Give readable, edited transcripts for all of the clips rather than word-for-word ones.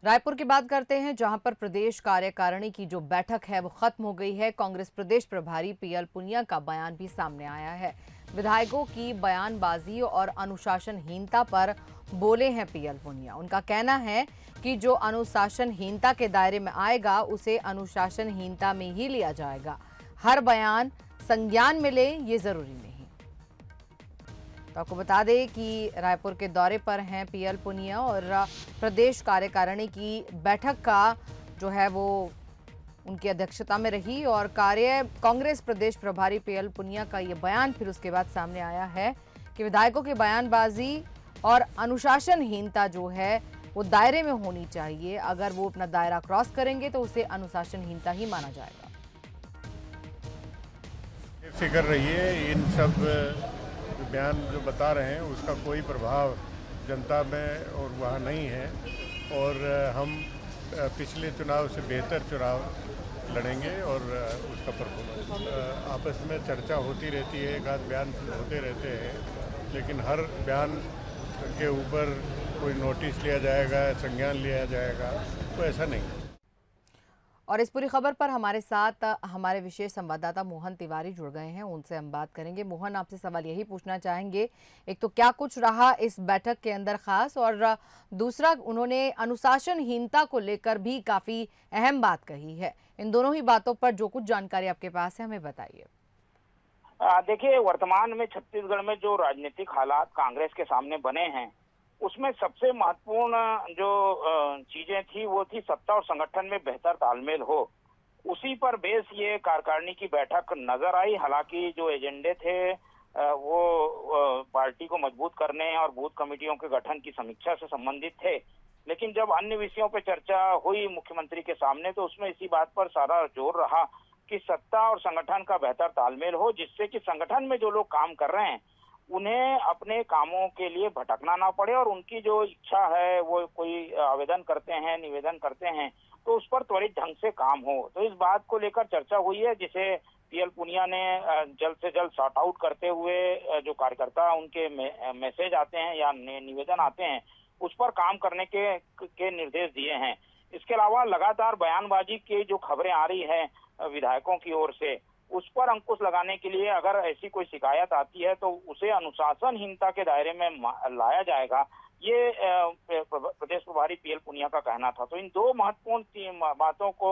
रायपुर की बात करते हैं, जहां पर प्रदेश कार्यकारिणी की जो बैठक है वो खत्म हो गई है। कांग्रेस प्रदेश प्रभारी पीएल पुनिया का बयान भी सामने आया है। विधायकों की बयानबाजी और अनुशासनहीनता पर बोले हैं पीएल पुनिया। उनका कहना है कि जो अनुशासनहीनता के दायरे में आएगा उसे अनुशासनहीनता में ही लिया जाएगा। हर बयान संज्ञान में ले ये जरूरी नहीं। तो आपको बता दें कि रायपुर के दौरे पर हैं पीएल पुनिया और प्रदेश कार्यकारिणी की बैठक का जो है वो उनकी अध्यक्षता में रही और कांग्रेस प्रदेश प्रभारी पीएल पुनिया का ये बयान फिर उसके बाद सामने आया है कि विधायकों की बयानबाजी और अनुशासनहीनता जो है वो दायरे में होनी चाहिए। अगर वो अपना दायरा क्रॉस करेंगे तो उसे अनुशासनहीनता ही माना जाएगा। फिक्र रहिए, इन सब बयान जो बता रहे हैं उसका कोई प्रभाव जनता में और वहाँ नहीं है और हम पिछले चुनाव से बेहतर चुनाव लड़ेंगे और उसका परफॉर्मेंस। आपस में चर्चा होती रहती है, एक आध बयान होते रहते हैं, लेकिन हर बयान के ऊपर कोई नोटिस लिया जाएगा, संज्ञान लिया जाएगा, तो ऐसा नहीं है। और इस पूरी खबर पर हमारे साथ हमारे विशेष संवाददाता मोहन तिवारी जुड़ गए हैं, उनसे हम बात करेंगे। मोहन, आपसे सवाल यही पूछना चाहेंगे, एक तो क्या कुछ रहा इस बैठक के अंदर खास, और दूसरा उन्होंने अनुशासनहीनता को लेकर भी काफी अहम बात कही है। इन दोनों ही बातों पर जो कुछ जानकारी आपके पास है हमें बताइए। देखिए, वर्तमान में छत्तीसगढ़ में जो राजनीतिक हालात कांग्रेस के सामने बने हैं उसमें सबसे महत्वपूर्ण जो चीजें थी वो थी सत्ता और संगठन में बेहतर तालमेल हो। उसी पर बेस ये कार्यकारिणी की बैठक नजर आई। हालांकि जो एजेंडे थे वो पार्टी को मजबूत करने और बूथ कमेटियों के गठन की समीक्षा से संबंधित थे, लेकिन जब अन्य विषयों पर चर्चा हुई मुख्यमंत्री के सामने तो उसमें इसी बात पर सारा जोर रहा कि सत्ता और संगठन का बेहतर तालमेल हो, जिससे कि संगठन में जो लोग काम कर रहे हैं उन्हें अपने कामों के लिए भटकना ना पड़े और उनकी जो इच्छा है वो कोई आवेदन करते हैं, निवेदन करते हैं, तो उस पर त्वरित ढंग से काम हो। तो इस बात को लेकर चर्चा हुई है, जिसे पीएल पुनिया ने जल्द से जल्द सॉर्ट आउट करते हुए जो कार्यकर्ता उनके मैसेज आते हैं या निवेदन आते हैं उस पर काम करने के निर्देश दिए हैं। इसके अलावा लगातार बयानबाजी की जो खबरें आ रही है विधायकों की ओर से, उस पर अंकुश लगाने के लिए अगर ऐसी कोई शिकायत आती है तो उसे अनुशासनहीनता के दायरे में लाया जाएगा, ये प्रदेश प्रभारी पीएल पुनिया का कहना था। तो इन दो महत्वपूर्ण बातों को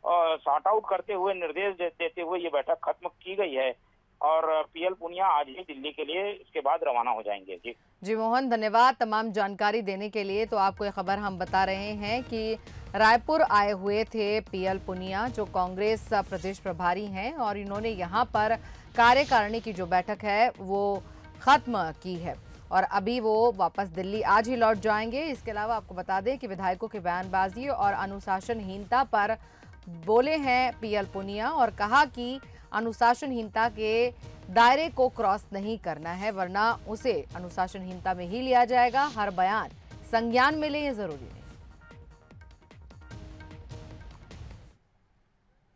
सॉर्ट आउट करते हुए निर्देश देते हुए ये बैठक खत्म की गई है और पीएल पुनिया आज ही दिल्ली के लिए इसके बाद रवाना हो जाएंगे। जी मोहन, धन्यवाद तमाम जानकारी देने के लिए। तो आपको ये खबर हम बता रहे हैं कि रायपुर आए हुए थे पीएल पुनिया, जो कांग्रेस प्रदेश प्रभारी हैं, और इन्होंने यहाँ पर कार्यकारिणी की जो बैठक है वो खत्म की है और अभी वो वापस दिल्ली आज ही लौट जाएंगे। इसके अलावा आपको बता दें कि विधायकों की बयानबाजी और अनुशासनहीनता पर बोले हैं पीएल पुनिया और कहा कि अनुशासनहीनता के दायरे को क्रॉस नहीं करना है, वरना उसे अनुशासनहीनता में ही लिया जाएगा। हर बयान संज्ञान में ले ये जरूरी नहीं।